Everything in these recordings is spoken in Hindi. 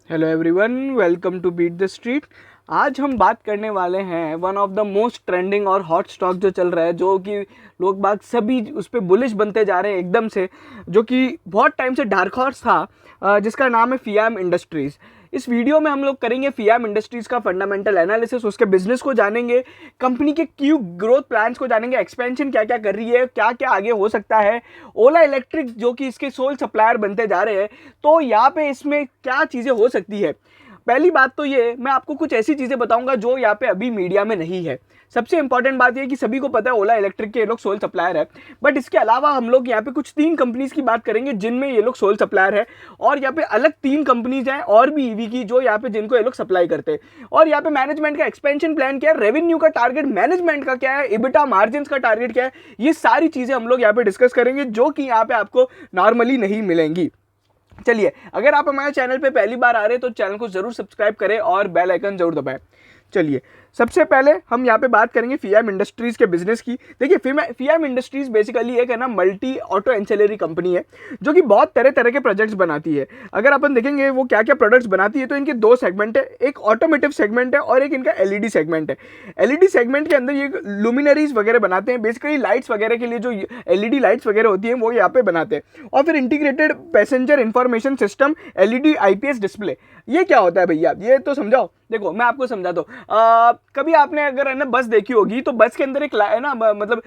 Hello everyone, welcome to beat the street. आज हम बात करने वाले हैं one of the most trending और हॉट स्टॉक जो चल रहा है, जो कि लोग बाग सभी उस पर बुलिश बनते जा रहे हैं एकदम से, जो कि बहुत टाइम से डार्क हॉर्स था, जिसका नाम है फियाम इंडस्ट्रीज़। इस वीडियो में हम लोग करेंगे फियाम इंडस्ट्रीज़ का फंडामेंटल एनालिसिस, उसके बिजनेस को जानेंगे, कंपनी के क्यू ग्रोथ प्लान्स को जानेंगे, एक्सपेंशन क्या क्या कर रही है, क्या क्या आगे हो सकता है, ओला इलेक्ट्रिक जो कि इसके सोल सप्लायर बनते जा रहे हैं, तो यहाँ पे इसमें क्या चीज़ें हो सकती है। पहली बात तो ये, मैं आपको कुछ ऐसी चीज़ें बताऊंगा जो यहाँ पे अभी मीडिया में नहीं है। सबसे इंपॉर्टेंट बात ये कि सभी को पता है ओला इलेक्ट्रिक के ये लोग सोल सप्लायर है, बट इसके अलावा हम लोग यहाँ पे कुछ 3 कंपनीज की बात करेंगे जिनमें ये लोग सोल सप्लायर है, और यहाँ पे अलग 3 कंपनीज हैं और भी ईवी की जो यहाँ पे जिनको ये लोग सप्लाई करते हैं। और यहाँ पे मैनेजमेंट का एक्सपेंशन प्लान क्या है, रेवेन्यू का टारगेट मैनेजमेंट का क्या है, इबिटा मार्जिन का टारगेट क्या है, ये सारी चीज़ें हम लोग यहाँ पे डिस्कस करेंगे जो कि यहाँ पे आपको नॉर्मली नहीं मिलेंगी। चलिए, अगर आप हमारे चैनल पे पहली बार आ रहे हैं तो चैनल को जरूर सब्सक्राइब करें और बेल आइकन जरूर दबाएं। चलिए, सबसे पहले हम यहाँ पे बात करेंगे फियाम इंडस्ट्रीज के बिजनेस की। देखिए, फियाम इंडस्ट्रीज बेसिकली एक है ना मल्टी ऑटो एंसेलरी कंपनी है जो कि बहुत तरह तरह के प्रोजेक्ट्स बनाती है। अगर अपन देखेंगे वो क्या क्या प्रोडक्ट्स बनाती है, तो इनके 2 सेगमेंट है, एक ऑटोमेटिव सेगमेंट है और एक इनका एलईडी सेगमेंट है। एलईडी सेगमेंट के अंदर ये लुमिनरीज वगैरह बनाते हैं, बेसिकली लाइट्स वगैरह के लिए जो एलईडी लाइट्स वगैरह होती हैं वो यहाँ पे बनाते हैं। और फिर integrated passenger information system, LED IPS display, ये क्या होता है भैया, ये तो समझाओ। देखो, मैं आपको समझाता हूँ। कभी आपने अगर है ना बस देखी होगी, तो बस के अंदर एक है ना मतलब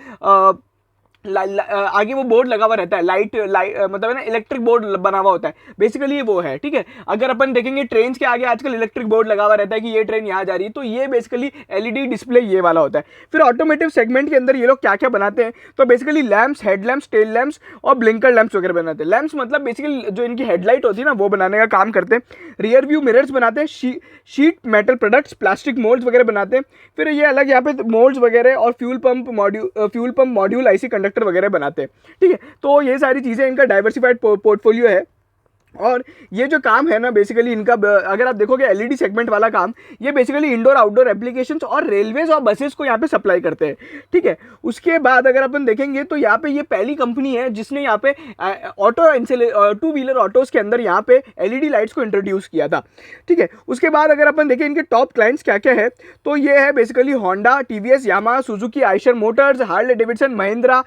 आगे वो बोर्ड लगा हुआ रहता है, लाइट मतलब है ना इलेक्ट्रिक बोर्ड बना हुआ होता है, बेसिकली ये वो है, ठीक है। अगर अपन देखेंगे ट्रेन के आगे आजकल इलेक्ट्रिक बोर्ड लगा हुआ रहता है कि ये ट्रेन यहाँ जा रही है, तो ये बेसिकली एलईडी डिस्प्ले ये वाला होता है। फिर ऑटोमेटिव सेगमेंट के अंदर ये लोग क्या क्या बनाते हैं, तो basically lamps, headlamps, tail lamps और ब्लिंकर लैम्प्स वगैरह बनाते हैं। लैम्प्स मतलब बेसिकली जो इनकी हेडलाइट होती है ना, वो बनाने का काम करते हैं। रियर व्यू मिरर्स बनाते हैं, sheet metal products, plastic moulds वगैरह बनाते हैं। फिर ये अलग यहाँ पे मोल्ड्स वगैरह और fuel pump module IC conductor वगैरह बनाते हैं, ठीक है। तो ये सारी चीज़ें इनका डाइवर्सिफाइड पोर्टफोलियो है। और ये जो काम है ना बेसिकली इनका, अगर आप देखोगे एलईडी सेगमेंट वाला काम, ये बेसिकली इंडोर आउटडोर एप्लीकेशंस और रेलवेज और बसेस को यहाँ पे सप्लाई करते हैं, ठीक है। उसके बाद अगर अपन देखेंगे तो यहाँ पे ये पहली कंपनी है जिसने यहाँ पे टू व्हीलर ऑटोज के अंदर यहाँ पे एलईडी लाइट्स को इंट्रोड्यूस किया था, ठीक है। उसके बाद अगर अपन देखें इनके टॉप क्लाइंट्स क्या क्या है, तो ये है basically Honda, TVS, Yamaha, Suzuki, Eicher motors, Harley Davidson, Mahindra,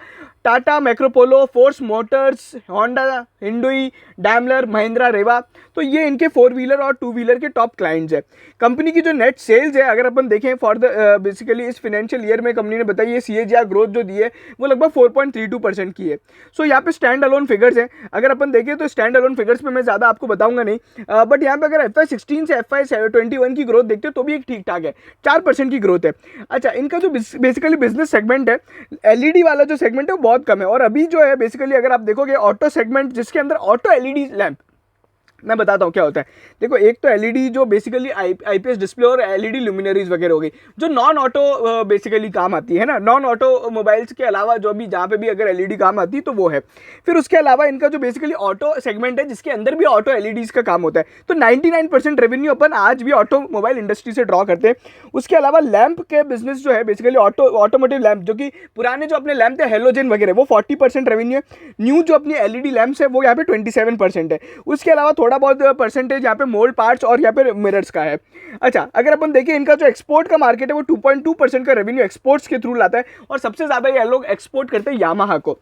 Tata, Marcopolo, Force motors, Honda, Hyundai, Daimler, Mahindra, Reva. तो ये इनके 4 व्हीलर और 2 व्हीलर के टॉप क्लाइंट्स है। कंपनी की जो नेट सेल्स है अगर अपन देखें फॉर द बेसिकली इस फाइनेंशियल ईयर में कंपनी ने बताई है सीएजीआर ग्रोथ जो दी है वो लगभग 4.32% की है। सो यहाँ पे स्टैंड अलोन फिगर्स हैं, अगर अपन देखें तो स्टैंड अलोन फिगर्स पे मैं ज़्यादा आपको बताऊंगा नहीं, बट यहाँ पे अगर FY16 से FY21 की ग्रोथ देखते हो तो भी एक ठीक ठाक है, 4% की ग्रोथ है। अच्छा, इनका जो बेसिकली बिजनेस सेगमेंट है, एलईडी वाला जो सेगमेंट है वो बहुत कम है। और अभी जो है बेसिकली अगर आप देखोगे ऑटो सेगमेंट जिसके अंदर ऑटो एलईडी लैंप, मैं बताता हूँ क्या होता है। देखो, एक तो एलईडी जो बेसिकली आईपीएस डिस्प्ले और एलईडी लुमिनरीज वगैरह हो गई जो नॉन ऑटो बेसिकली काम आती है ना, नॉन ऑटो मोबाइल्स के अलावा जो भी जहाँ पे भी अगर एलईडी काम आती है तो वो है। फिर उसके अलावा इनका जो बेसिकली ऑटो सेगमेंट है जिसके अंदर भी ऑटो एलईडीज का काम होता है, तो 99% रेवेन्यू अपन आज भी ऑटोमोबाइल इंडस्ट्री से ड्रॉ करते हैं। उसके अलावा लैंप के बिजनेस जो है बेसिकली ऑटोमोटिव लैंप, जो कि पुराने जो अपने लैंप थे हेलोजन वगैरह, वो 40% रेवेन्यू है। न्यू जो अपनी एलईडी लैंप्स है वो यहाँ पे 27% है। उसके अलावा थोड़ा बहुत परसेंटेज यहाँ पे मोल्ड पार्ट्स और यहाँ पे मिरर्स का है। अच्छा, अगर अपन देखें इनका जो एक्सपोर्ट का मार्केट है वो 2.2% का रेवेन्यू एक्सपोर्ट्स के थ्रू लाता है, और सबसे ज़्यादा ये लोग एक्सपोर्ट करते हैं यामाहा को,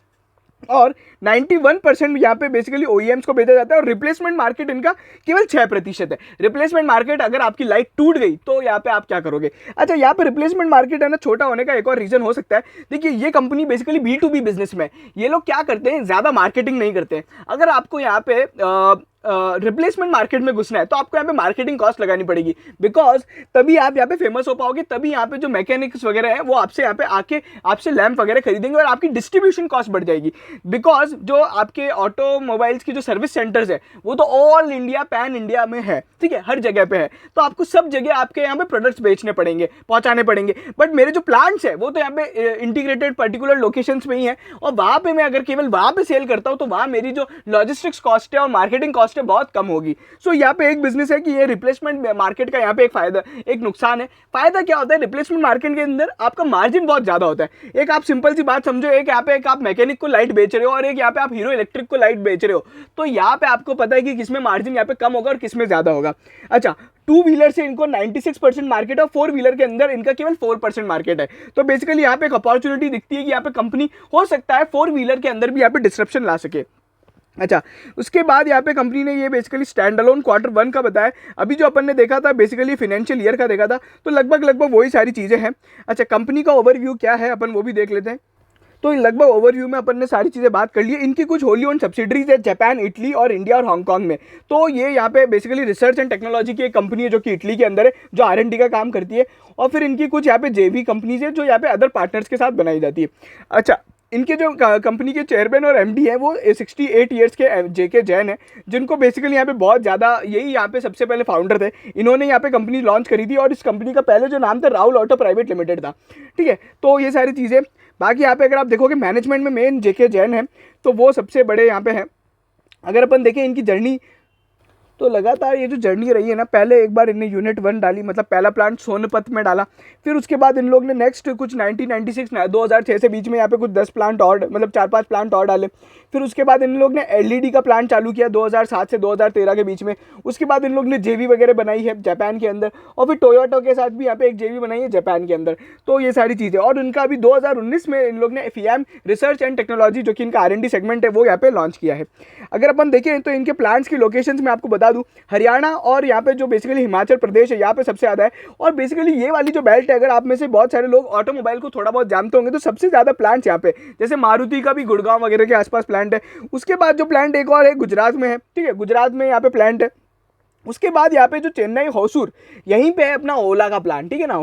और 91% यहाँ पे बेसिकली ओईएम्स को बेचा जाता है। और रिप्लेसमेंट मार्केट इनका केवल 6% है। रिप्लेसमेंट मार्केट, अगर आपकी लाइट टूट गई तो यहाँ पे आप क्या करोगे। अच्छा, यहाँ पे रिप्लेसमेंट मार्केट है ना छोटा होने का एक और रीजन हो सकता है। देखिए, ये कंपनी बेसिकली B2B बिजनेस में, ये लोग क्या करते हैं, ज़्यादा मार्केटिंग नहीं करते हैं। अगर आपको यहाँ पे रिप्लेसमेंट मार्केट में घुसना है तो आपको यहाँ पे मार्केटिंग कॉस्ट लगानी पड़ेगी, बिकॉज तभी आप यहाँ पे फेमस हो पाओगे, तभी यहाँ पे जो मैकेनिक्स वगैरह है वो आपसे यहाँ पे आके आपसे लैंप वगैरह खरीदेंगे, और आपकी डिस्ट्रीब्यूशन कॉस्ट बढ़ जाएगी। बिकॉज जो आपके ऑटोमोबाइल्स की जो सर्विस सेंटर्स है वो तो ऑल इंडिया, पैन इंडिया में है, ठीक है, हर जगह पे है। तो आपको सब जगह आपके यहाँ पे प्रोडक्ट्स बेचने पड़ेंगे, पहुँचाने पड़ेंगे। बट मेरे जो प्लांट्स है वो तो यहाँ पे इंटीग्रेटेड पर्टिकुलर लोकेशंस पे ही है, और वहाँ पे मैं अगर केवल वहाँ पे सेल करता हूँ तो वहाँ मेरी जो लॉजिस्टिक्स कॉस्ट है और मार्केटिंग कॉस्ट कॉस्ट है बहुत कम होगी। सो यहाँ पे एक बिजनेस है कि ये रिप्लेसमेंट मार्केट का यहाँ पे एक फायदा, एक नुकसान है। फायदा क्या होता है, रिप्लेसमेंट मार्केट के अंदर आपका मार्जिन बहुत ज्यादा होता है। एक आप सिंपल सी बात समझो, एक यहाँ पे एक आप मैकेनिक को लाइट बेच रहे हो और एक यहाँ पे आप हीरो इलेक्ट्रिक को लाइट बेच रहे हो, तो यहाँ पे आपको पता है कि किसमें मार्जिन यहाँ पे कम होगा और किसमें ज्यादा होगा। अच्छा, टू व्हीलर से इनको 96% मार्केट है और फोर व्हीलर के अंदर इनका केवल 4% मार्केट है। तो बेसिकली यहाँ पे एक अपॉर्चुनिटी दिखती है कि यहाँ पे कंपनी हो सकता है फोर व्हीलर के अंदर भी यहाँ पे डिस्ट्रप्शन ला सके। अच्छा, उसके बाद यहाँ पे कंपनी ने ये बेसिकली स्टैंड अलोन Q1 का बताया। अभी जो अपन ने देखा था बेसिकली फाइनेंशियल ईयर का देखा था, तो लगभग वही सारी चीज़ें हैं। अच्छा, कंपनी का ओवरव्यू क्या है अपन वो भी देख लेते हैं। तो लगभग ओवरव्यू में अपन ने सारी चीज़ें बात कर ली है। इनकी कुछ होली ओन सब्सिडरीज है जापान, इटली और इंडिया और हांगकांग में। तो ये यहाँ पे बेसिकली रिसर्च एंड टेक्नोलॉजी की एक कंपनी है जो कि इटली के अंदर है, जो R&D का काम करती है। और फिर इनकी कुछ यहाँ पे जेवी कंपनीज है जो यहाँ पे अदर पार्टनर्स के साथ बनाई जाती है। अच्छा, इनके जो कंपनी के चेयरमैन और MD हैं वो 68 ईयर्स के JK जैन है, जिनको बेसिकली यहाँ पे बहुत ज़्यादा, यही यहाँ पे सबसे पहले फाउंडर थे। इन्होंने यहाँ पे कंपनी लॉन्च करी थी और इस कंपनी का पहले जो नाम था राहुल ऑटो प्राइवेट लिमिटेड था। ठीक है, तो ये सारी चीज़ें। बाकी यहाँ पे अगर आप देखोगे मैनेजमेंट में मेन JK जैन है, तो वो सबसे बड़े यहाँ पे हैं। अगर अपन देखें इनकी जर्नी, तो लगातार ये जो जर्नी रही है ना, पहले एक बार इनने यूनिट 1 डाली, मतलब पहला प्लांट सोनपत में डाला। फिर उसके बाद इन लोग ने नेक्स्ट कुछ 1996 2006 से बीच में यहाँ पे कुछ 10 प्लांट और, मतलब 4-5 प्लांट और डाले। फिर उसके बाद इन लोग ने LED का प्लांट चालू किया 2007 से 2013 के बीच में। उसके बाद इन लोग ने JV वगैरह बनाई है जापान के अंदर, और फिर टोयोटा के साथ भी यहाँ पे एक JV बनाई है जापान के अंदर। तो ये सारी चीज़ें, और इनका अभी 2019 में इन लोग ने FEM रिसर्च एंड टेक्नोलॉजी, जो कि इनका R&D सेगमेंट है, वो यहाँ पे लॉन्च किया है। अगर अपन देखें तो इनके प्लांट्स की लोकेशंस मैं आपको बता दूं, हरियाणा और यहाँ पे जो बेसिकली हिमाचल प्रदेश है, यहाँ पे सबसे ज़्यादा है। और बेसिकली ये वाली जो बेल्ट है, अगर आप में से बहुत सारे लोग ऑटोमोबाइल को थोड़ा बहुत जानते होंगे, तो सबसे ज़्यादा प्लांट्स यहाँ पे, जैसे मारुति का भी गुड़गांव वगैरह के आसपास प्लांट है। उसके बाद जो प्लांट एक और है गुजरात में है। ठीक है, गुजरात में यहाँ पे प्लांट है। उसके बाद यहाँ पे जो चेन्नई होसूर, यहीं पे है अपना ओला का प्लांट। ठीक है ना,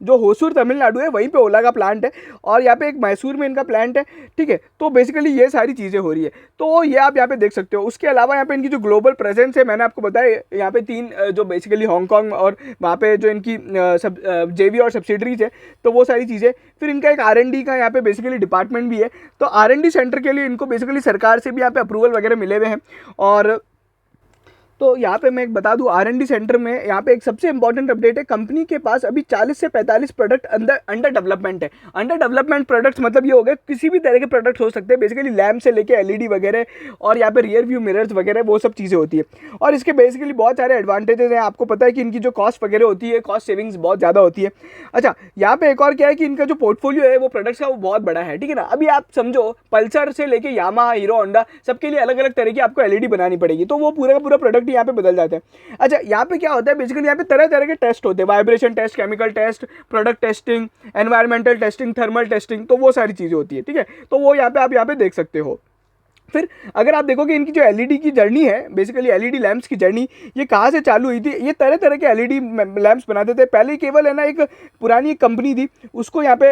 जो होसूर तमिलनाडु है वहीं पे ओला का प्लांट है। और यहाँ पे एक मैसूर में इनका प्लांट है। ठीक है, तो बेसिकली ये सारी चीज़ें हो रही है, तो ये आप यहाँ पे देख सकते हो। उसके अलावा यहाँ पे इनकी जो ग्लोबल प्रेजेंस है, मैंने आपको बताया यहाँ पे 3 जो बेसिकली हांगकांग और वहाँ पे जो इनकी JV और सब्सिडरीज है, तो वो सारी चीज़ें। फिर इनका एक R&D का यहाँ पे बेसिकली डिपार्टमेंट भी है। तो R&D सेंटर के लिए इनको बेसिकली सरकार से भी यहाँ पे अप्रूवल वगैरह मिले हुए हैं। और तो यहाँ पे मैं एक बता दूँ, R&D सेंटर में यहाँ पे एक सबसे इंपॉर्टेंट अपडेट है, कंपनी के पास अभी 40 से 45 प्रोडक्ट अंडर डेवलपमेंट है। अंडर डेवलपमेंट प्रोडक्ट्स मतलब ये हो गए, किसी भी तरह के प्रोडक्ट्स हो सकते हैं, बेसिकली लैम्प से लेके LED वगैरह, और यहाँ पे रियर व्यू मिरर्स वगैरह, वो सब चीज़ें होती है। और इसके बेसिकली बहुत सारे एडवांटेजेस हैं। आपको पता है कि इनकी जो कॉस्ट वगैरह होती है, कॉस्ट सेविंग्स बहुत ज़्यादा होती है। अच्छा, यहाँ पे एक और क्या है कि इनका जो पोर्टफोलियो है वो प्रोडक्ट्स का वो बहुत बड़ा है। ठीक है ना, अभी आप समझो पल्सर से लेके यामाहा, हीरो होंडा, सबके लिए अलग अलग तरह की आपको LED बनानी पड़ेगी, तो वो पूरा का पूरा प्रोडक्ट यहाँ पे बदल जाता है। अच्छा, यहाँ पे क्या होता है, बेसिकली यहाँ पे तरह तरह के टेस्ट होते हैं, vibration test, chemical test, product testing, environmental testing, thermal testing, तो वो सारी चीज़ें होती है। ठीक है, तो वो यहाँ पे आप यहाँ पे देख सकते हो। फिर अगर आप देखोगे इनकी जो LED की जर्नी है, बेसिकली LED लैंप्स की जर्नी, ये कहाँ से चालू हुई थी। ये तरह तरह के LED लैंप्स बनाते थे। पहले केवल है ना एक पुरानी कंपनी थी, उसको यहाँ पे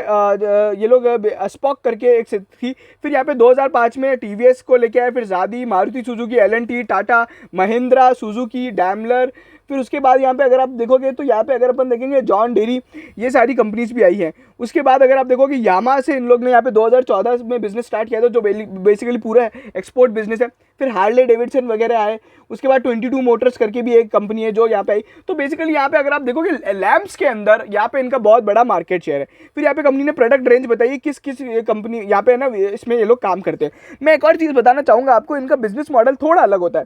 ये लोग स्पॉक करके एक थी। फिर यहाँ पे 2005 में TVS को लेके आए, फिर ज़ादी, Maruti Suzuki, L&T, Tata, Mahindra, Suzuki, Daimler. फिर उसके बाद यहाँ पे अगर आप देखोगे तो यहाँ पे अगर अपन देखेंगे जॉन डेरी, ये सारी कंपनीज भी आई हैं। उसके बाद अगर आप देखोगे यामाहा से इन लोग ने यहाँ पे 2014 में बिजनेस स्टार्ट किया था, जो बेसिकली पूरा एक्सपोर्ट बिजनेस है। फिर हार्ले डेविडसन वगैरह आए। उसके बाद 22 मोटर्स करके भी एक कंपनी है जो यहाँ पे आई। तो बेसिकली यहाँ पे अगर आप देखोगे लैंप्स के अंदर यहाँ पे इनका बहुत बड़ा मार्केट शेयर है। फिर यहाँ पे कंपनी ने प्रोडक्ट रेंज बताइए किस किस कंपनी यहाँ पे है ना, इसमें ये लोग काम करते हैं। मैं एक और चीज़ बताना चाहूँगा आपको, इनका बिजनेस मॉडल थोड़ा अलग होता है।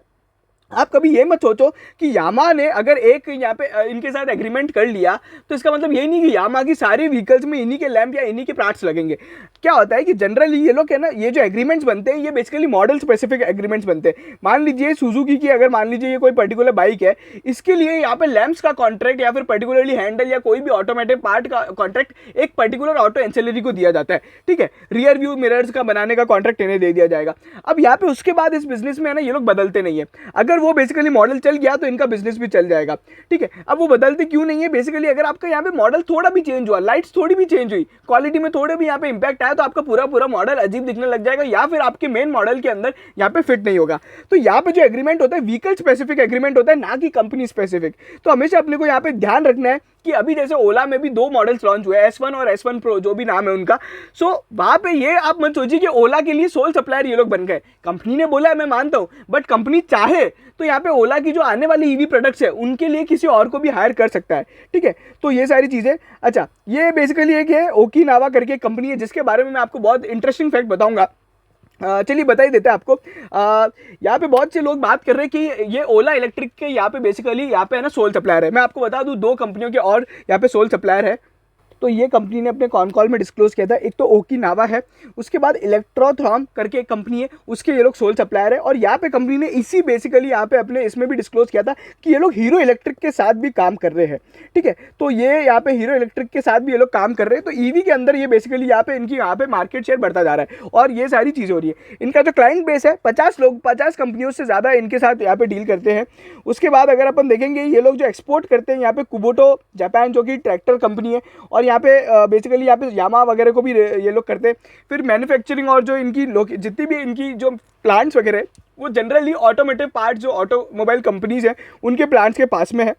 आप कभी ये मत सोचो कि यामाहा ने अगर एक यहाँ पे इनके साथ एग्रीमेंट कर लिया तो इसका मतलब यही नहीं कि यामाहा की सारी व्हीकल्स में इन्हीं के लैंप या इन्हीं के पार्ट्स लगेंगे। क्या होता है कि जनरली ये लोग है ना, ये जो एग्रीमेंट्स बनते हैं ये बेसिकली मॉडल स्पेसिफिक एग्रीमेंट्स बनते हैं। मान लीजिए सुजुकी की, अगर मान लीजिए ये कोई पर्टिकुलर बाइक है, इसके लिए यहाँ पे लैंप्स का कॉन्ट्रैक्ट या फिर पर्टिकुलरली हैंडल या कोई भी ऑटोमेटिक पार्ट का कॉन्ट्रैक्ट एक पर्टिकुलर ऑटो एंसिलरी को दिया जाता है। ठीक है, रियर व्यू मिरर्स का बनाने का कॉन्ट्रैक्ट इन्हें दे दिया जाएगा। अब यहाँ पे उसके बाद इस बिजनेस में है ना ये लोग बदलते नहीं है। अगर वो बेसिकली मॉडल चल गया तो इनका बिजनेस भी चल जाएगा। ठीक है, अब वो बदलते क्यों नहीं है, बेसिकली अगर आपका यहाँ पे मॉडल थोड़ा भी चेंज हुआ, लाइट्स थोड़ी भी चेंज हुई, क्वालिटी में थोड़े भी यहाँ पे इंपैक्ट आया, तो आपका पूरा पूरा मॉडल अजीब दिखने लग जाएगा या फिर आपके मेन मॉडल के अंदर यहाँ पे फिट नहीं होगा। तो यहाँ पे जो एग्रीमेंट होता है व्हीकल स्पेसिफिक एग्रीमेंट होता है, ना कि कंपनी स्पेसिफिक। तो हमेशा अपने को यहाँ पे ध्यान रखना है कि अभी जैसे ओला में भी 2 मॉडल्स लॉन्च हुए, S1 और S1 Pro, जो भी नाम है उनका। सो वहाँ पे ये आप मत सोचिए कि ओला के लिए सोल सप्लायर ये लोग बन गए। कंपनी ने बोला है, मैं मानता हूँ, बट कंपनी चाहे तो यहाँ पे ओला की जो आने वाली ईवी प्रोडक्ट्स है उनके लिए किसी और को भी हायर कर सकता है, ठीक है। तो ये सारी चीज़ें। अच्छा, ये बेसिकली एक है ओकिनावा करके कंपनी है, जिसके बारे में मैं आपको बहुत इंटरेस्टिंग फैक्ट बताऊंगा। चलिए बता ही देते हैं आपको। यहाँ पे बहुत से लोग बात कर रहे हैं कि ये ओला इलेक्ट्रिक के यहाँ पे बेसिकली यहाँ पे है ना सोल सप्लायर है। मैं आपको बता दूँ 2 कंपनियों के और यहाँ पे सोल सप्लायर है। तो ये कंपनी ने अपने कॉन कॉल में डिस्क्लोज किया था। एक तो ओकिनावा है, उसके बाद इलेक्ट्रोथर्म करके एक कंपनी है, उसके ये लोग सोल सप्लायर है। और यहाँ पे कंपनी ने इसी बेसिकली यहाँ पे अपने इसमें भी डिस्क्लोज किया था कि ये लोग हीरो इलेक्ट्रिक के साथ भी काम कर रहे हैं, ठीक है। तो ये यहाँ पे हीरो इलेक्ट्रिक के साथ भी ये लोग काम कर रहे हैं। तो ईवी के अंदर ये बेसिकली यहाँ पे इनकी यहाँ पे मार्केट शेयर बढ़ता जा रहा है और ये सारी चीज़ें हो रही है। इनका जो क्लाइंट बेस है 50 लोग, 50 कंपनियों से ज़्यादा इनके साथ यहाँ पे डील करते हैं। उसके बाद अगर अपन देखेंगे ये लोग जो एक्सपोर्ट करते हैं यहाँ पे कुबोटो जापान, जो कि ट्रैक्टर कंपनी है, और यहाँ पे बेसिकली यहाँ पे यामा वगैरह को भी ये लोग करते हैं। फिर मैन्युफैक्चरिंग और जो इनकी जितनी भी इनकी जो प्लांट्स वगैरह है वो जनरली ऑटोमोटिव पार्ट जो ऑटोमोबाइल कंपनीज हैं उनके प्लांट्स के पास में है।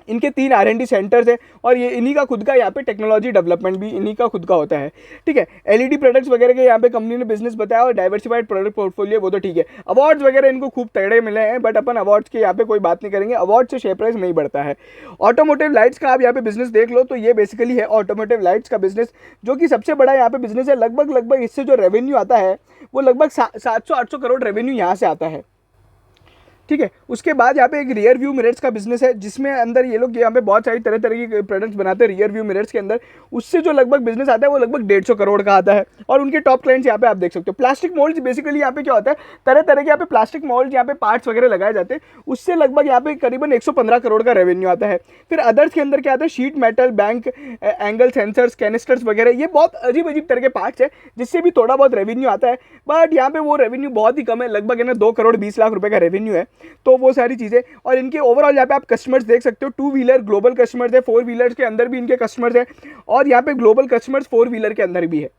इनके 3 R&D सेंटर्स हैं और ये इन्हीं का खुद का यहाँ पे टेक्नोलॉजी डेवलपमेंट भी इन्हीं का खुद का होता है, ठीक है। LED प्रोडक्ट्स वगैरह के यहाँ पे कंपनी ने बिजनेस बताया और डाइवर्सिफाइड प्रोडक्ट पोर्टफोलियो, वो तो ठीक है। अवार्ड्स वगैरह इनको खूब तगड़े मिले हैं, बट अपन अवार्ड्स के यहाँ पे कोई बात नहीं करेंगे, अवार्ड से शेयर प्राइस नहीं बढ़ता है। ऑटोमोटिव लाइट्स का आप यहाँ पे बिजनेस देख लो तो ये बेसिकली है ऑटोमोटिव लाइट्स का बिजनेस, जो कि सबसे बड़ा यहाँ पे बिजनेस है। लगभग इससे जो रेवेन्यू आता है वो लगभग 700-800 करोड़ रेवेन्यू यहाँ से आता है, ठीक है। उसके बाद यहाँ पे एक रियर व्यू मिरर्स का बिजनेस है, जिसमें अंदर ये लोग यहाँ पे बहुत सारी तरह तरह की प्रोडक्ट्स बनाते हैं रियर व्यू मिरर्स के अंदर। उससे जो लगभग बिजनेस आता है वो लगभग 150 करोड़ का आता है। और उनके टॉप क्लाइंट्स यहाँ पे आप देख सकते हो। प्लास्टिक मोल्ड्स बेसिकली यहाँ पे क्या होता है, तरह तरह के यहाँ पे प्लास्टिक मोल्ड्स यहाँ पे पार्ट्स वगैरह लगाए जाते हैं, उससे लगभग यहाँ पे करीबन 115 करोड़ का रेवेन्यू आता है। फिर अदर्स के अंदर क्या आता है, sheet metal, bank, angle sensors, canisters वगैरह, ये बहुत अजीब अजीब तरह के पार्ट्स है जिससे भी थोड़ा बहुत रेवेन्यू आता है, बट यहाँ पे वो रेवेन्यू बहुत ही कम है, लगभग है ना 2 करोड़ 20 लाख रुपए का रेवेन्यू है। तो वो सारी चीज़ें। और इनके ओवरऑल यहाँ पे आप कस्टमर्स देख सकते हो, 2 व्हीलर ग्लोबल कस्टमर्स है, 4 व्हीलर्स के अंदर भी इनके कस्टमर्स है, और यहाँ पे ग्लोबल कस्टमर्स 4 व्हीलर के अंदर भी है।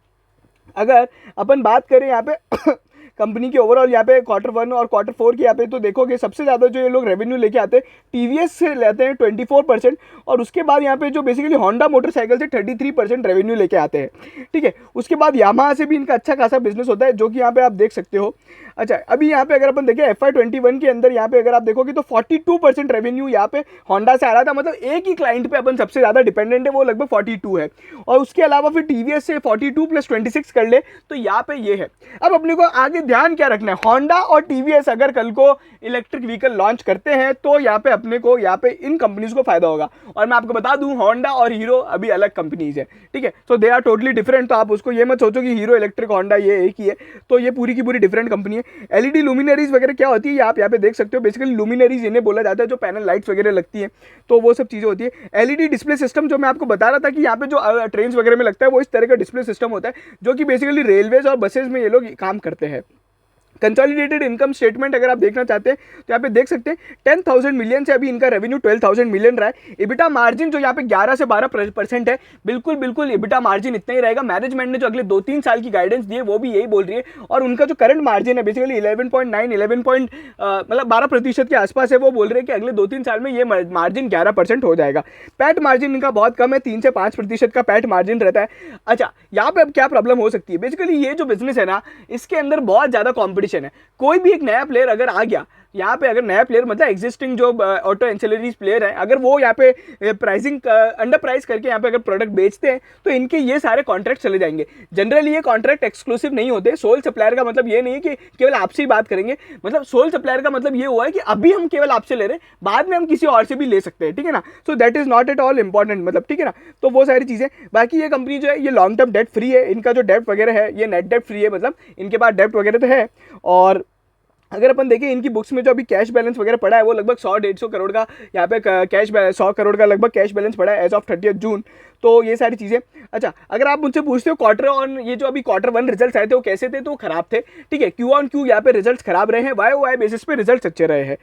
अगर अपन बात करें यहाँ पे कंपनी के ओवरऑल यहाँ पे Q1 और Q4 की यहाँ पे तो देखोगे सबसे ज़्यादा जो ये लोग रेवेन्यू लेके आते हैं टीवीएस से लेते हैं 24%, और उसके बाद यहाँ पे जो बेसिकली होंडा मोटरसाइकिल से 33% रेवेन्यू लेके आते हैं, ठीक है। उसके बाद यामाहा से भी इनका अच्छा खासा बिजनेस होता है, जो कि यहाँ पे आप देख सकते हो। अच्छा, अभी यहाँ पे अगर अपन देखें FY21 के अंदर यहाँ पे अगर आप देखोगे तो 42% रेवेन्यू यहाँ पे होंडा से आ रहा था, मतलब एक ही क्लाइंट पे अपन सबसे ज़्यादा डिपेंडेंट है, वो लगभग 42 है। और उसके अलावा फिर टीवीएस से 42 + 26 कर ले तो यहाँ पे ये है। अब अपने को आगे ध्यान क्या रखना है, होंडा और टीवीएस अगर कल को इलेक्ट्रिक व्हीकल लॉन्च करते हैं तो यहाँ पे अपने को यहाँ पे इन कंपनीज को फायदा होगा। और मैं आपको बता दूं होंडा और हीरो अभी अलग कंपनीज है, ठीक है। सो दे आर टोटली डिफरेंट। तो आप उसको ये मत सोचो कि हीरो इलेक्ट्रिक होंडा ये एक ही है, तो ये पूरी की पूरी डिफरेंट कंपनी है। एलईडी लुमिनरीज वगैरह क्या होती है आप यहाँ पे देख सकते हो। बेसिकली लुमिनरीज इन्हें बोला जाता है जो पैनल लाइट्स वगैरह लगती है, तो वो सब चीज़ें होती है। एलईडी डिस्प्ले सिस्टम जो मैं आपको बता रहा था कि यहाँ पे जो ट्रेन वगैरह में लगता है वो इस तरह का डिस्प्ले सिस्टम होता है, जो कि बेसिकली रेलवेज और बसेज में ये लोग काम करते हैं। कंसोलिडेटेड इनकम स्टेटमेंट अगर आप देखना चाहते हैं तो यहाँ पे देख सकते हैं 10,000 मिलियन से अभी इनका रेवेन्यू 12,000 मिलियन रहा है। इबिटा मार्जिन जो यहाँ पे 11 से 12% है, बिल्कुल इबिटा मार्जिन इतना ही रहेगा। मैनेजमेंट ने जो अगले 2-3 साल की गाइडेंस दी है वो भी यही बोल रही है, और उनका जो करंट मार्जिन है बेसिकली 11.9 मतलब 12% के आसपास है। वो बोल रहे हैं कि अगले 2-3 साल में ये मार्जिन 11% हो जाएगा। पैट मार्जिन इनका बहुत कम है, 3 से 5% का पैट मार्जिन रहता है। अच्छा, यहाँ पे अब क्या प्रॉब्लम हो सकती है, बेसिकली ये जो बिजनेस है ना इसके अंदर बहुत ज़्यादा कॉम्पिटिशन है। कोई भी एक नया प्लेयर अगर आ गया यहाँ पे, अगर नया प्लेयर मतलब एग्जिस्टिंग जो ऑटो एंसिलरीज प्लेयर है, अगर वो यहाँ पे प्राइसिंग अंडर प्राइस करके यहाँ पे अगर प्रोडक्ट बेचते हैं तो इनके ये सारे कॉन्ट्रैक्ट चले जाएंगे। जनरली ये कॉन्ट्रैक्ट एक्सक्लूसिव नहीं होते। सोल सप्लायर का मतलब ये नहीं है कि केवल आपसे ही बात करेंगे, मतलब सोल सप्लायर का मतलब ये हुआ है कि अभी हम केवल आपसे ले रहे हैं, बाद में हम किसी और से भी ले सकते हैं, ठीक है ना। So that is not at all important, मतलब ठीक है ना। तो वो सारी चीज़ें। बाकी ये कंपनी जो है ये लॉन्ग टर्म डेट फ्री है, इनका जो डेट वगैरह है ये नेट डेट फ्री है, मतलब इनके पास डेट वगैरह तो है। और अगर अपन देखें इनकी बुक्स में जो अभी कैश बैलेंस वगैरह पड़ा है वो लगभग 100-150 करोड़ का यहाँ पे कैश 100 करोड़ का लगभग कैश बैलेंस पड़ा है एज ऑफ 30 जून। तो ये सारी चीज़ें। अच्छा, अगर आप मुझसे पूछते हो Q1 ये जो अभी Q1 रिजल्ट्स आए थे वो कैसे थे, तो वो खराब थे, ठीक है। Q-on-Q यहाँ पे रिजल्ट्स खराब रहे हैं, Y-o-Y बेसिस पे रिजल्ट्स अच्छे रहे हैं।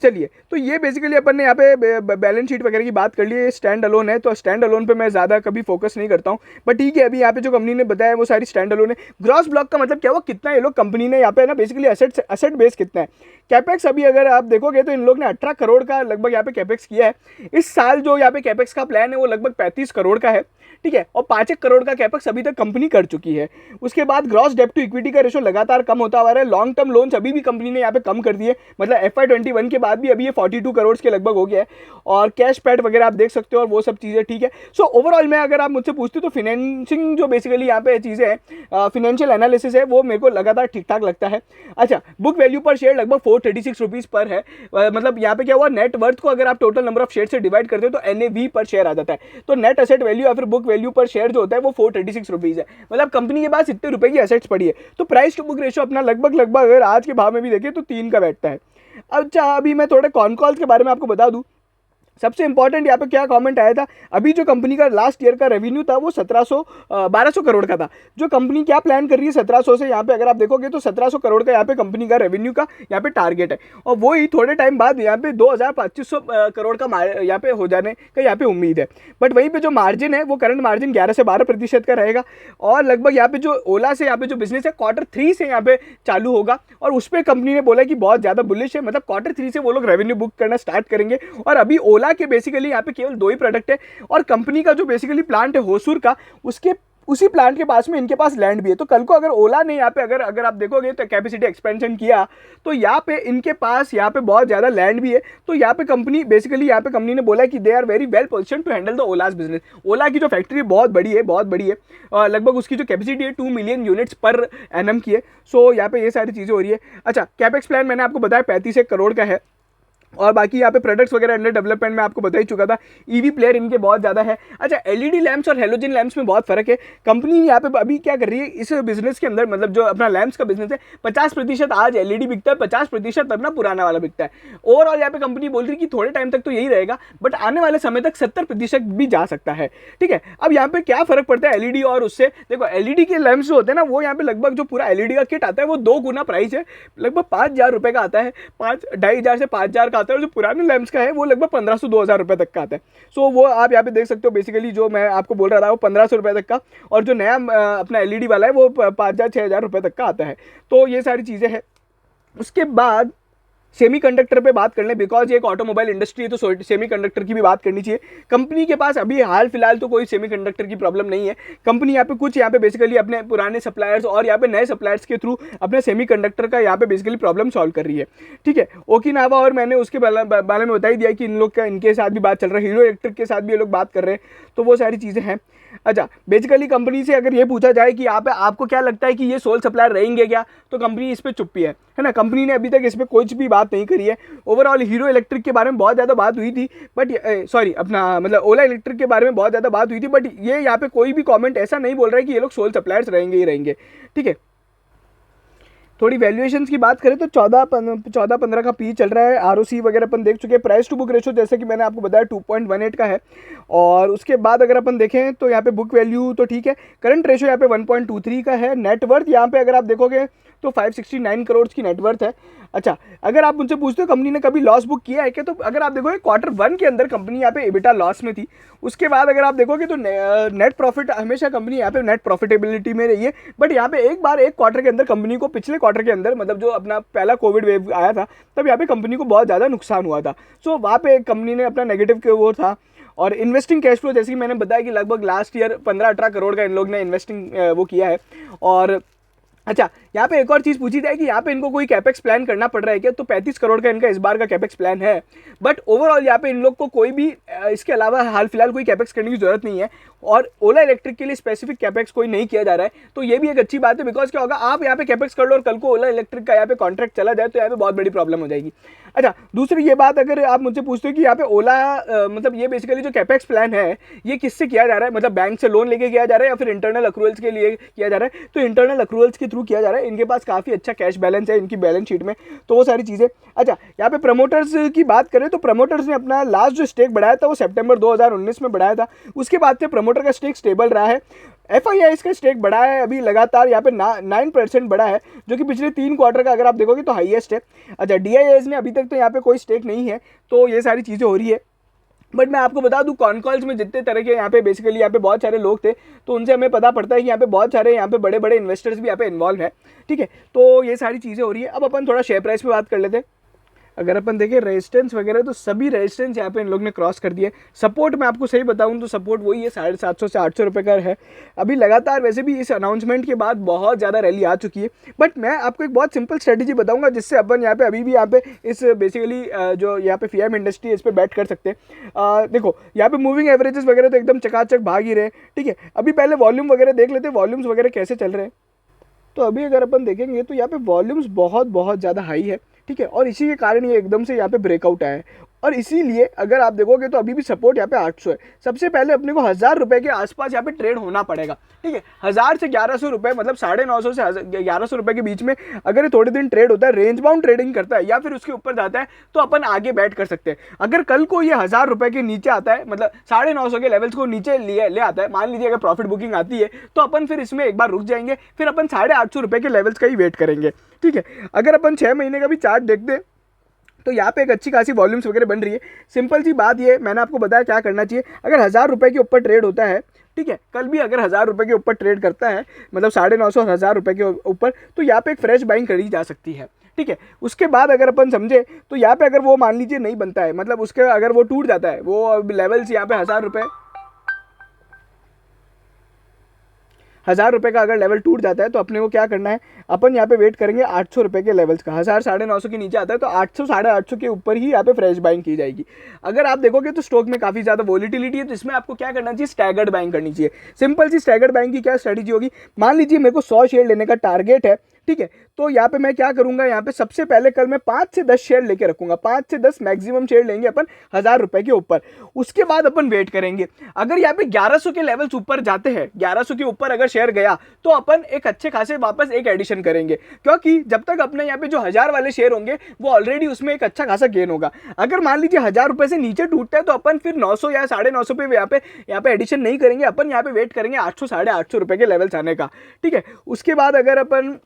चलिए, तो ये बेसिकली अपन ने यहाँ पे बैलेंस शीट वगैरह की बात कर ली है। स्टैंड अलोन है, तो स्टैंड अलोन पे मैं ज़्यादा कभी फोकस नहीं करता हूँ, बट ठीक है, अभी यहाँ पे जो कंपनी ने बताया वो सारी स्टैंड अलोन है। ग्रॉस ब्लॉक का मतलब क्या हुआ, कितना ये लोग कंपनी ने यहाँ पे ना बेसिकली असेट बेस कितना है। कैपेक्स अभी अगर आप देखोगे तो इन लोग ने 18 करोड़ का लगभग यहाँ पे कैपेक्स किया है। इस साल जो यहाँ पे कैपेक्स का प्लान है वो लगभग 35 करोड़ का है, ठीक है, और 5 करोड़ का कैपेक्स अभी तक कंपनी कर चुकी है। उसके बाद ग्रॉस डेब्ट टू इक्विटी का रेशो लगातार कम होता आ रहा है। लॉन्ग टर्म लोन्स अभी भी कंपनी ने यहाँ पे कम कर दिए, मतलब FY21 के बाद भी अभी ये 42 करोड़ के लगभग हो गया है। और कैश पैड वगैरह आप देख सकते हो और वो सब चीज़ें, ठीक है। सो ओवरऑल में अगर आप मुझसे पूछते हो तो फिनेंसिंग जो बेसिकली यहाँ पे चीज़ें हैं, फिनेंशियल एनालिसिस है, वो मेरे को लगातार ठीक ठाक लगता है। अच्छा, बुक वैल्यू पर शेयर लगभग 436 रुपीज़ पर है। मतलब यहाँ पे क्या हुआ, नेट वर्थ को अगर आप टोटल नंबर ऑफ शेयर से डिवाइड करते हो तो NAV पर शेयर आ जाता है। तो नेट एसेट वैल्यू या फिर बुक वैल्यू पर शेयर जो होता है वो 436 रुपीज़ है। मतलब कंपनी के पास इतने रुपए की एसेट्स पड़ी है। तो प्राइस टू बुक रेशियो अपना लगभग अगर आज के भाव में भी देखें तो 3 का बैठता है। अच्छा, अभी मैं थोड़े कॉन कॉल्स के बारे में आपको बता दूं। सबसे इंपॉर्टेंट यहाँ पे क्या कमेंट आया था, अभी जो कंपनी का लास्ट ईयर का रेवेन्यू था वो 1200 करोड़ का था। जो कंपनी क्या प्लान कर रही है 1700 से, यहाँ पे अगर आप देखोगे तो 1700 करोड़ का यहाँ पे कंपनी का रेवेन्यू का यहाँ पे टारगेट है। और वो ही थोड़े टाइम बाद यहाँ पे 2500 करोड़ का यहाँ पे हो जाने का यहाँ पे उम्मीद है। बट वहीं पे जो मार्जिन है वो करंट मार्जिन 11 से 12% का रहेगा। और लगभग यहाँ पे जो ओला से यहाँ पे जो बिजनेस है Q3 से यहाँ पे चालू होगा, और उस पर कंपनी ने बोला कि बहुत ज़्यादा बुलिश है, मतलब Q3 से वो लोग रेवेन्यू बुक करना स्टार्ट करेंगे। और अभी ओला के बेसिकली यहाँ पे केवल 2 ही प्रोडक्ट है, और कंपनी का जो बेसिकली प्लांट है होसूर का, उसके उसी प्लांट के पास में इनके पास लैंड भी है। तो कल को अगर ओला ने यहाँ पे अगर आप देखोगे तो कैपेसिटी एक्सपेंशन किया तो यहाँ पे इनके पास यहाँ पे बहुत ज़्यादा लैंड भी है। तो यहाँ पे कंपनी बेसिकली यहाँ पे कंपनी ने बोला है कि they are very well position to handle the Ola's business. Ola की जो फैक्ट्री बहुत बड़ी है, लगभग उसकी जो कैपेसिटी है 2 मिलियन यूनिट्स पर एनम की है। सो यहाँ पे ये सारी चीज़ें हो रही है। अच्छा, कैपेक्स प्लान मैंने आपको बताया 35 करोड़ का है, और बाकी यहाँ पे प्रोडक्ट्स वगैरह अंडर डेवलपमेंट में आपको बता ही चुका था। ईवी प्लेयर इनके बहुत ज़्यादा है। अच्छा, एलईडी लैंप्स और हेलोजन लैंप्स में बहुत फर्क है। कंपनी यहाँ पे अभी क्या कर रही है इस बिजनेस के अंदर, मतलब जो अपना लैंप्स का बिजनेस है 50% आज एलईडी बिकता है, 50% अपना पुराना वाला बिकता है। ओवरऑल यहाँ पे कंपनी बोल रही है कि थोड़े टाइम तक तो यही रहेगा, बट आने वाले समय तक 70% भी जा सकता है, ठीक है। अब यहाँ पे क्या फर्क पड़ता है एलईडी और उससे, देखो एलईडी के लैंप्स जो होते हैं ना, वो यहाँ पे लगभग जो पूरा एलईडी का किट आता है वो 2 गुना प्राइस है, लगभग 5000 रुपये का आता है, 2500 से 5000 का आता है। और जो पुराने लैंप्स का है वो लगभग 1500-2000 रुपये तक का आता है। सो वो आप यहाँ पे देख सकते हो, बेसिकली जो मैं आपको बोल रहा था वो 1500 रुपये तक का, और जो नया अपना एलईडी वाला है वो 5000-6000 रुपये तक का आता है। तो ये सारी चीज़ें हैं। उसके बाद सेमीकंडक्टर पे बात कर लें, बिकॉज ये एक ऑटोमोबाइल इंडस्ट्री है तो सेमीकंडक्टर की भी बात करनी चाहिए। कंपनी के पास अभी हाल फिलहाल तो कोई सेमीकंडक्टर की प्रॉब्लम नहीं है। कंपनी यहाँ पे कुछ यहाँ पे बेसिकली अपने पुराने सप्लायर्स और यहाँ पे नए सप्लायर्स के थ्रू अपने सेमीकंडक्टर का यहाँ पे बेसिकली प्रॉब्लम सॉल्व कर रही है, ठीक है। ओकिनावा, और मैंने उसके बारे में बता ही दिया कि इन लोग का इनके साथ भी बात चल रहा है, हीरो इलेक्ट्रिक के साथ भी ये लोग बात कर रहे हैं, तो वो सारी चीज़ें हैं। अच्छा, बेसिकली कंपनी से अगर ये पूछा जाए कि यहाँ पे आपको क्या लगता है कि ये सोल सप्लायर रहेंगे क्या, तो कंपनी इस पर चुप्पी है ना। कंपनी ने अभी तक इस पर कुछ भी बात नहीं करी है। ओवरऑल हीरो इलेक्ट्रिक के बारे में बहुत ज़्यादा बात हुई थी, बट सॉरी अपना मतलब ओला इलेक्ट्रिक के बारे में बहुत ज़्यादा बात हुई थी, बट ये यहाँ पे कोई भी कमेंट ऐसा नहीं बोल रहा है कि ये लोग सोल सप्लायर्स रहेंगे ही रहेंगे, ठीक है। थोड़ी वैल्यूएशंस की बात करें तो 14-15 का पी चल रहा है। आरओसी वगैरह अपन देख चुके हैं। प्राइस टू बुक रेशो जैसे कि मैंने आपको बताया 2.18 का है। और उसके बाद अगर अपन देखें तो यहाँ पे बुक वैल्यू तो ठीक है, करंट रेशो यहाँ पे 1.23 का है। नेटवर्थ यहाँ पे अगर आप देखोगे तो 569 करोड़ की नेटवर्थ है। अच्छा, अगर आप मुझसे पूछते हो कंपनी ने कभी लॉस बुक किया है क्या, तो अगर आप देखोगे Q1 के अंदर कंपनी यहाँ पे एबिटा लॉस में थी। उसके बाद अगर आप देखोगे तो नेट प्रॉफिट हमेशा कंपनी यहाँ पे नेट प्रॉफिटेबिलिटी में रही है। बट यहाँ पे एक बार एक क्वार्टर के अंदर कंपनी को, पिछले क्वार्टर के अंदर, मतलब जो अपना पहला कोविड वेव आया था तब यहाँ पे कंपनी को बहुत ज़्यादा नुकसान हुआ था। सो वहाँ पे कंपनी ने अपना नेगेटिव वो था। और इन्वेस्टिंग कैश फ्लो जैसे कि मैंने बताया कि लगभग लास्ट ईयर 15-18 करोड़ का इन लोग ने इन्वेस्टिंग वो किया है। और अच्छा, यहाँ पे एक और चीज़ पूछी जाए कि यहाँ पे इनको कोई कैपेक्स प्लान करना पड़ रहा है क्या, तो 35 करोड़ का इनका इस बार का कैपेक्स प्लान है। बट ओवरऑल यहाँ पे इन लोग को कोई भी इसके अलावा हाल फिलहाल कोई कैपेक्स करने की जरूरत नहीं है। और ओला इलेक्ट्रिक के लिए स्पेसिफिक कैपेक्स कोई नहीं किया जा रहा है, तो ये भी एक अच्छी बात है। बिकॉज क्या होगा, आप यहाँ पे कैपेक्स कर लो और कल को ओला इलेक्ट्रिक का यहाँ पे कॉन्ट्रैक्ट चला जाए तो यहाँ पे बहुत बड़ी प्रॉब्लम हो जाएगी। अच्छा, दूसरी ये बात अगर आप मुझसे पूछते हो कि यहाँ पे ओला मतलब ये बेसिकली जो कैपेक्स प्लान है ये किससे किया जा रहा है, मतलब बैंक से लोन लेके किया जा रहा है या फिर इंटरनल अक्रूवल्स के लिए किया जा रहा है, तो इंटरनल अक्रूवल्स के थ्रू किया जा रहा है। इनके पास काफ़ी अच्छा कैश बैलेंस है इनकी बैलेंस शीट में, तो वो सारी चीज़ें। अच्छा, यहाँ पे प्रमोटर्स की बात करें तो प्रमोटर्स ने अपना लास्ट जो स्टेक बढ़ाया था वो सितंबर 2019 में बढ़ाया था। उसके बाद से प्रमोटर का स्टेक स्टेबल रहा है। FII इसका स्टेक बढ़ा है अभी लगातार, यहाँ पे 9% बढ़ा है, जो कि पिछले 3 क्वार्टर का अगर आप देखोगे तो हाईएस्ट है। अच्छा, DIS ने अभी तक तो यहाँ पे कोई स्टेक नहीं है, तो ये सारी चीज़ें हो रही है। बट मैं आपको बता दूं, कॉन कॉल्स में जितने तरह के यहाँ पे बेसिकली यहाँ पे बहुत सारे लोग थे, तो उनसे हमें पता पड़ता है कि यहाँ पे बहुत सारे यहाँ पे बड़े बड़े इन्वेस्टर्स भी यहाँ पे इन्वॉल्व है, ठीक है। तो ये सारी चीज़ें हो रही है। अब अपन थोड़ा शेयर प्राइस पे बात कर लेते हैं। अगर अपन देखें रेजिस्टेंस वगैरह, तो सभी रेजिस्टेंस यहाँ पे इन लोग ने क्रॉस कर दिए। सपोर्ट मैं आपको सही बताऊँ तो सपोर्ट वही है 750 से 800 रुपये का है अभी लगातार। वैसे भी इस अनाउंसमेंट के बाद बहुत ज़्यादा रैली आ चुकी है, बट मैं आपको एक बहुत सिंपल स्ट्रेटजी बताऊंगा जिससे अपन यहाँ पे अभी भी यहाँ पे इस बेसिकली जो यहाँ पे FIM इंडस्ट्री इस पर बैट कर सकते हैं। देखो यहाँ पे मूविंग एवरेजेस वगैरह तो एकदम चकाचक भाग ही रहे, ठीक है। अभी पहले वॉल्यूम वगैरह देख लेते हैं, वॉल्यूम्स वगैरह कैसे चल रहे हैं। तो अभी अगर अपन देखेंगे तो यहाँ पे वॉल्यूम्स बहुत बहुत ज़्यादा हाई है, ठीक है, और इसी के कारण ये एकदम से यहाँ पे ब्रेकआउट आया है। और इसीलिए अगर आप देखोगे तो अभी भी सपोर्ट यहाँ पे 800 है। सबसे पहले अपने को 1000 रुपये के आसपास यहाँ पे ट्रेड होना पड़ेगा, ठीक है। 1000 से 1100 रुपये, मतलब 950 से 1100 रुपये के बीच में अगर ये थोड़े दिन ट्रेड होता है, रेंज बाउंड ट्रेडिंग करता है या फिर उसके ऊपर जाता है, तो अपन आगे बैट कर सकते हैं। अगर कल को ये 1000 रुपये के नीचे आता है, मतलब 950 के लेवल्स को नीचे ले आता है, मान लीजिए अगर प्रॉफिट बुकिंग आती है, तो अपन फिर इसमें एक बार रुक जाएंगे, फिर अपन 850 रुपये के लेवल्स का ही वेट करेंगे, ठीक है। अगर अपन 6 महीने का भी चार्ट देखते हैं तो यहाँ पे एक अच्छी खासी वॉल्यूम्स वगैरह बन रही है। सिंपल सी बात ये, मैंने आपको बताया क्या करना चाहिए। अगर 1000 रुपये के ऊपर ट्रेड होता है, ठीक है, कल भी अगर 1000 रुपये के ऊपर ट्रेड करता है, मतलब 950 और 1000 रुपये के ऊपर, तो यहाँ पे एक फ्रेश बाइंग करी जा सकती है, ठीक है। उसके बाद अगर अपन समझे तो यहाँ पे अगर वो मान लीजिए नहीं बनता है, मतलब उसके अगर वो टूट जाता है, वो लेवल्स यहाँ पे 1000 रुपये का अगर लेवल टूट जाता है, तो अपने को क्या करना है, अपन यहाँ पे वेट करेंगे 800 रुपये के लेवल्स का। 1000 950 के नीचे आता है तो 800 850 के ऊपर ही यहाँ पे फ्रेश बाइंग की जाएगी। अगर आप देखोगे तो स्टॉक में काफ़ी ज़्यादा वॉलिटिलिटी है, तो इसमें आपको क्या करना चाहिए, स्टैगर्ड बाइंग करनी चाहिए। सिंपल सी स्टैगर्ड बाइंग की क्या स्ट्रेटजी होगी, मान लीजिए मेरे को 100 शेयर लेने का टारगेट है, ठीक है, तो यहाँ पे मैं क्या करूंगा, यहाँ पे सबसे पहले कल मैं 5 से 10 शेयर लेके रखूंगा, 5 से 10 मैक्सिमम शेयर लेंगे अपन 1000 रुपये के ऊपर। उसके बाद अपन वेट करेंगे। अगर यहाँ पे 1100 के लेवल्स ऊपर जाते हैं, 1100 के ऊपर अगर शेयर गया, तो अपन एक अच्छे खासे वापस एक एडिशन करेंगे, क्योंकि जब तक अपने यहाँ पे जो 1000 वाले शेयर होंगे वो ऑलरेडी उसमें एक अच्छा खासा गेन होगा। अगर मान लीजिए 1000 रुपये से नीचे टूटता है, तो अपन फिर 900 या 950 पे यहाँ पे एडिशन नहीं करेंगे, अपन यहाँ पे वेट करेंगे 800 850 रुपये के लेवल्स आने का, ठीक है। उसके बाद अगर अपन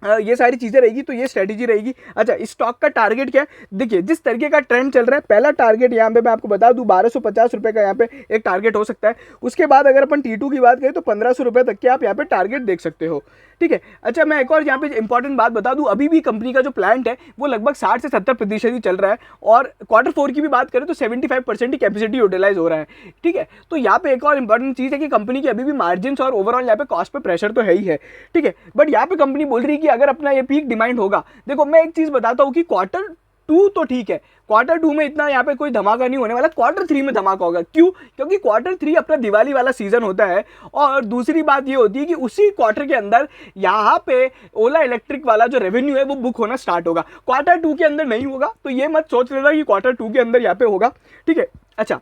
ये सारी चीज़ें रहेगी, तो ये स्ट्रेटजी रहेगी। अच्छा, इस स्टॉक का टारगेट क्या है, देखिए जिस तरीके का ट्रेंड चल रहा है, पहला टारगेट यहाँ पे मैं आपको बता दूं 1250 रुपये का यहाँ पे एक टारगेट हो सकता है। उसके बाद अगर अपन T2 की बात करें तो 1500 रुपये तक के आप यहाँ पे टारगेट देख सकते हो, ठीक है। अच्छा, मैं एक और यहाँ पे इंपॉर्टेंट बात बता दूं, अभी भी कंपनी का जो प्लांट है वो लगभग 60 से 70% ही चल रहा है, और Q4 की भी बात करें तो 75% ही कैपेसिटी यूटिलाइज हो रहा है, ठीक है। तो यहाँ पे एक और इंपॉर्टेंट चीज़ है कि कंपनी की अभी भी मार्जिन और ओवरऑल यहाँ पे कॉस्ट पे प्रेशर तो है ही है, ठीक है। बट यहाँ पे कंपनी बोल रही है कि अगर अपना ये पीक डिमांड होगा, देखो मैं एक चीज़ बताता हूँ कि Q2 तो ठीक है, Q2 में इतना यहाँ पे कोई धमाका नहीं होने वाला, Q3 में धमाका होगा। क्यों? क्योंकि Q3 अपना दिवाली वाला सीजन होता है, और दूसरी बात ये होती है कि उसी क्वार्टर के अंदर यहाँ पे ओला इलेक्ट्रिक वाला जो रेवेन्यू है वो बुक होना स्टार्ट होगा। Q2 के अंदर नहीं होगा, तो ये मत सोच लेना कि Q2 के अंदर यहाँ पे होगा, ठीक है। अच्छा,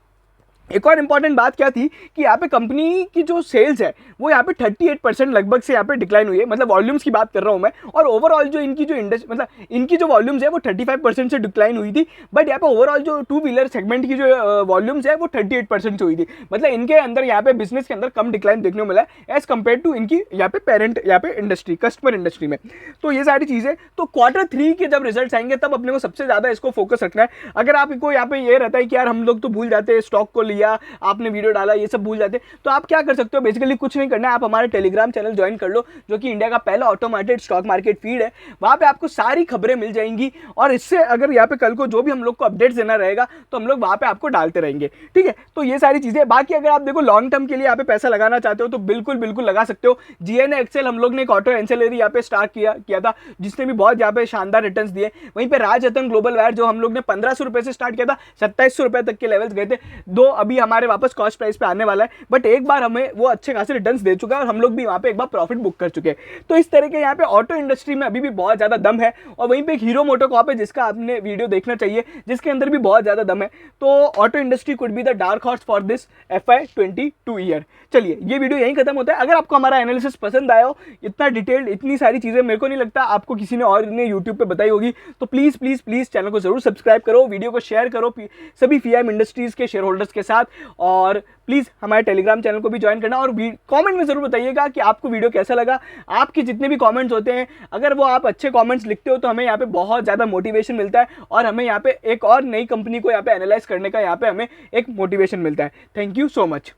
एक और इंपॉर्टेंट बात क्या थी कि यहाँ पे कंपनी की जो सेल्स है वो यहाँ पे 38% लगभग से यहाँ पे डिक्लाइन हुई है, मतलब वॉल्यूम्स की बात कर रहा हूँ मैं, और ओवरऑल जो इनकी जो मतलब इनकी जो वॉल्यूम्स है वो 35% से डिक्लाइन हुई थी। बट यहाँ पे ओवरऑल जो 2 व्हीलर सेगमेंट की जो वॉल्यूम्स है वो 38% से हुई थी, मतलब इनके अंदर यहाँ पे बिजनेस के अंदर कम डिक्लाइन देखने को मिला है एज कम्पेयर टू इनकी यहाँ पे पेरेंट यहाँ पे इंडस्ट्री कस्टमर इंडस्ट्री में। तो ये सारी चीज़ें, तो Q3 के जब रिजल्ट आएंगे तब अपने को सबसे ज़्यादा इसको फोकस रखना है। अगर आपको यहाँ पे ये रहता है कि यार हम लोग तो भूल जाते हैं, स्टॉक को लिया, आपने वीडियो डाला, ये सब भूल जाते, तो आप क्या कर सकते हो, बेसिकली कुछ नहीं करना है, आप हमारे टेलीग्राम चैनल ज्वाइन कर लो, जो कि इंडिया का पहला ऑटोमेटेड स्टॉक मार्केट फीड है। वहां पे आपको सारी खबरें मिल जाएंगी, और इससे अगर यहाँ पे कल को जो भी हम लोग को अपडेट्स देना रहेगा तो हम लोग वहां पे आपको डालते रहेंगे, ठीक है। तो ये सारी चीजें, बाकी अगर आप देखो लॉन्ग टर्म के लिए यहाँ पे पैसा लगाना चाहते हो तो बिल्कुल बिल्कुल लगा सकते हो। GNA एक्सेल हम लोग ने एक ऑटो एंसेलरी यहाँ पे स्टार्ट किया था, जिसने भी बहुत यहाँ पे शानदार रिटर्न्स दिए। वहीं पे राजरत्न ग्लोबल वायर जो हम लोग ने 1500 रुपए से स्टार्ट किया था, 2700 रुपए तक के लेवल्स गए थे, दो अभी हमारे वापस कॉस्ट प्राइस पे आने वाला है, बट एक बार हमें वो अच्छे खासे रिटर्न्स दे चुका है और हम लोग भी वहाँ पे एक बार प्रॉफिट बुक कर चुके हैं। तो इस तरह के यहाँ पे ऑटो इंडस्ट्री में अभी भी बहुत ज़्यादा दम है, और वहीं पे एक हीरो मोटोकॉर्प है जिसका आपने वीडियो देखना चाहिए, जिसके अंदर भी बहुत ज़्यादा दम है। तो auto industry could be the dark horse for this FY22 year. चलिए, ये वीडियो यहीं खत्म होता है। अगर आपको हमारा एनालिसिस पसंद आया हो, इतना डिटेल्ड, इतनी सारी चीज़ें मेरे को नहीं लगता आपको किसी ने और ने यूट्यूब पे बताई होगी, तो प्लीज़ प्लीज़ प्लीज़ चैनल को जरूर सब्सक्राइब करो, वीडियो को शेयर करो सभी FIM इंडस्ट्रीज़ के शेयर होल्डर्स के साथ। साथ। और प्लीज़ हमारे टेलीग्राम चैनल को भी ज्वाइन करना और कमेंट में ज़रूर बताइएगा कि आपको वीडियो कैसा लगा। आपके जितने भी कमेंट्स होते हैं, अगर वो आप अच्छे कमेंट्स लिखते हो तो हमें यहाँ पे बहुत ज़्यादा मोटिवेशन मिलता है और हमें यहाँ पे एक और नई कंपनी को यहाँ पे एनालाइज करने का यहाँ पे हमें एक मोटिवेशन मिलता है। Thank you so much.